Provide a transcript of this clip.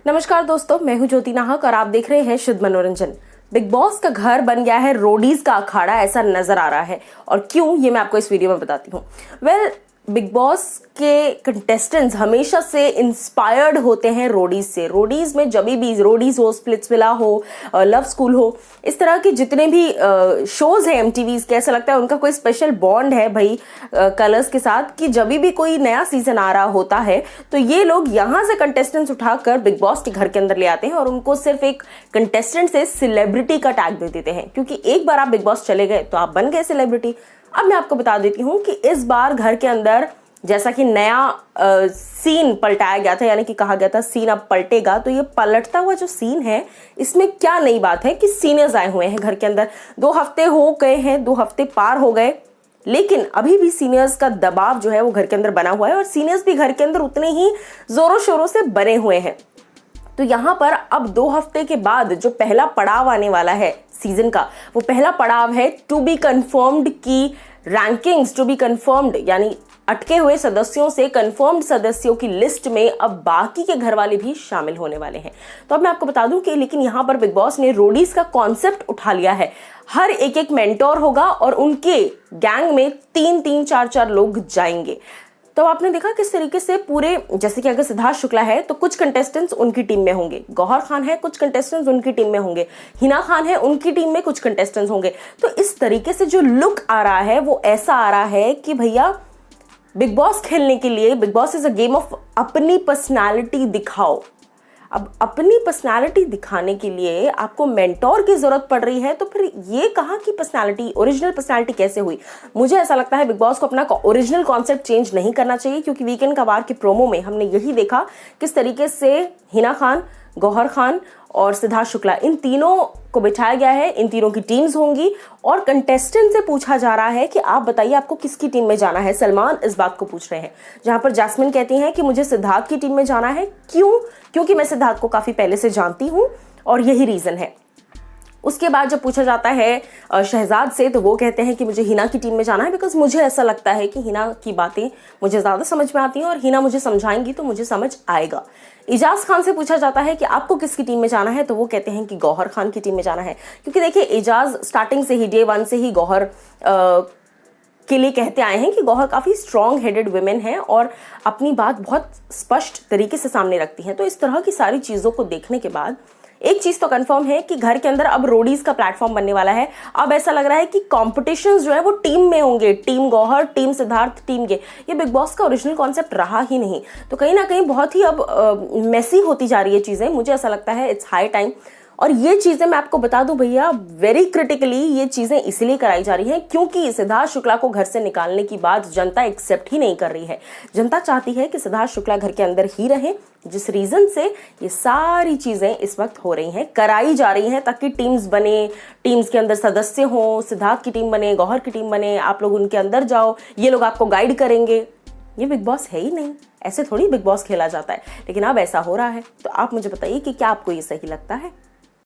नमस्कार दोस्तों, मैं हूं ज्योति नाहक और आप देख रहे हैं शुद्ध मनोरंजन। बिग बॉस का घर बन गया है रोडीज का अखाड़ा, ऐसा नजर आ रहा है। और क्यों, ये मैं आपको इस वीडियो में बताती हूँ। बिग बॉस के कंटेस्टेंट्स हमेशा से इंस्पायर्ड होते हैं रोडीज से। रोडीज में जब भी रोडीज हो, स्प्लिट्सविला हो, लव स्कूल हो, इस तरह के जितने भी शोज हैं एमटीवी के, ऐसा लगता है उनका कोई स्पेशल बॉन्ड है भाई कलर्स के साथ, कि जब भी कोई नया सीजन आ रहा होता है तो ये लोग यहाँ से कंटेस्टेंट्स उठाकर बिग बॉस के घर के अंदर ले आते हैं और उनको सिर्फ एक कंटेस्टेंट से सेलिब्रिटी का टैग दे देते हैं, क्योंकि एक बार आप बिग बॉस चले गए तो आप बन गए सेलिब्रिटी। अब मैं आपको बता देती हूँ कि इस बार घर के अंदर जैसा कि नया सीन पलटाया गया था, यानी कि कहा गया था सीन अब पलटेगा, तो ये पलटता हुआ जो सीन है इसमें क्या नई बात है कि सीनियर्स आए हुए हैं घर के अंदर। 2 हफ्ते हो गए हैं, 2 हफ्ते पार हो गए, लेकिन अभी भी सीनियर्स का दबाव जो है वो घर के अंदर बना हुआ है और सीनियर्स भी घर के अंदर उतने ही जोरों शोरों से बने हुए हैं। तो यहाँ पर अब 2 हफ्ते के बाद जो पहला पड़ाव आने वाला है सीजन का, वो पहला पड़ाव है टू बी कंफर्म्ड की रैंकिंग्स, टू बी कंफर्म्ड यानी अटके हुए सदस्यों से कंफर्म्ड सदस्यों की लिस्ट में अब बाकी के घर वाले भी शामिल होने वाले हैं। तो अब मैं आपको बता दूं कि लेकिन यहाँ पर बिग बॉस ने रोडीज का कॉन्सेप्ट उठा लिया है। हर एक मेंटोर होगा और उनके गैंग में 3-3, 4-4 लोग जाएंगे। तो आपने देखा किस तरीके से पूरे, जैसे कि अगर सिद्धार्थ शुक्ला है तो कुछ कंटेस्टेंट्स उनकी टीम में होंगे, गौहर खान है कुछ कंटेस्टेंट्स उनकी टीम में होंगे, हिना खान है उनकी टीम में कुछ कंटेस्टेंट्स होंगे। तो इस तरीके से जो लुक आ रहा है वो ऐसा आ रहा है कि भैया बिग बॉस खेलने के लिए big boss is a game of अपनी पर्सनालिटी दिखाओ। अब अपनी पर्सनालिटी दिखाने के लिए आपको मेंटोर की जरूरत पड़ रही है, तो फिर ये कहाँ की पर्सनालिटी, ओरिजिनल पर्सनालिटी कैसे हुई? मुझे ऐसा लगता है बिग बॉस को अपना ओरिजिनल कॉन्सेप्ट चेंज नहीं करना चाहिए, क्योंकि वीकेंड का वार के प्रोमो में हमने यही देखा किस तरीके से हिना खान, गौहर खान और सिद्धार्थ शुक्ला, इन तीनों को बिठाया गया है। इन तीनों की टीम्स होंगी और कंटेस्टेंट से पूछा जा रहा है कि आप बताइए आपको किसकी टीम में जाना है। सलमान इस बात को पूछ रहे हैं, जहां पर जैस्मिन कहती हैं कि मुझे सिद्धार्थ की टीम में जाना है। क्यों? क्योंकि मैं सिद्धार्थ को काफी पहले से जानती हूं और यही रीजन है। उसके बाद जब पूछा जाता है शहजाद से, तो वो कहते हैं कि मुझे हिना की टीम में जाना है, बिकॉज मुझे ऐसा लगता है कि हिना की बातें मुझे ज़्यादा समझ में आती हैं और हिना मुझे समझाएंगी तो मुझे समझ आएगा। इजाज खान से पूछा जाता है कि आपको किसकी टीम में जाना है, तो वो कहते हैं कि गौहर खान की टीम में जाना है, क्योंकि देखिए इजाज स्टार्टिंग से ही, डे 1 से ही गौहर के लिए कहते आए हैं कि गौहर काफ़ी स्ट्रॉन्ग हेडेड वुमेन है और अपनी बात बहुत स्पष्ट तरीके से सामने रखती हैं। तो इस तरह की सारी चीज़ों को देखने के बाद एक चीज तो कंफर्म है कि घर के अंदर अब रोडीज का प्लेटफॉर्म बनने वाला है। अब ऐसा लग रहा है कि कॉम्पिटिशन्स जो है वो टीम में होंगे, team Gauhar, team Siddharth, team ये बिग बॉस का ओरिजिनल कॉन्सेप्ट रहा ही नहीं। तो कहीं ना कहीं बहुत ही अब मेसी होती जा रही है चीजें। मुझे ऐसा लगता है इट्स हाई टाइम। और ये चीजें मैं आपको बता दूं भैया, वेरी क्रिटिकली ये चीजें इसलिए कराई जा रही हैं क्योंकि सिद्धार्थ शुक्ला को घर से निकालने की बात जनता एक्सेप्ट ही नहीं कर रही है। जनता चाहती है कि सिद्धार्थ शुक्ला घर के अंदर ही रहे, जिस रीजन से ये सारी चीजें इस वक्त हो रही हैं, कराई जा रही हैं, ताकि टीम्स बने, टीम्स के अंदर सदस्य हों, सिद्धार्थ की टीम बने, गौहर की टीम बने, आप लोग उनके अंदर जाओ, ये लोग आपको गाइड करेंगे। ये बिग बॉस है ही नहीं, ऐसे थोड़ी बिग बॉस खेला जाता है। लेकिन अब ऐसा हो रहा है, तो आप मुझे बताइए कि क्या आपको ये सही लगता है?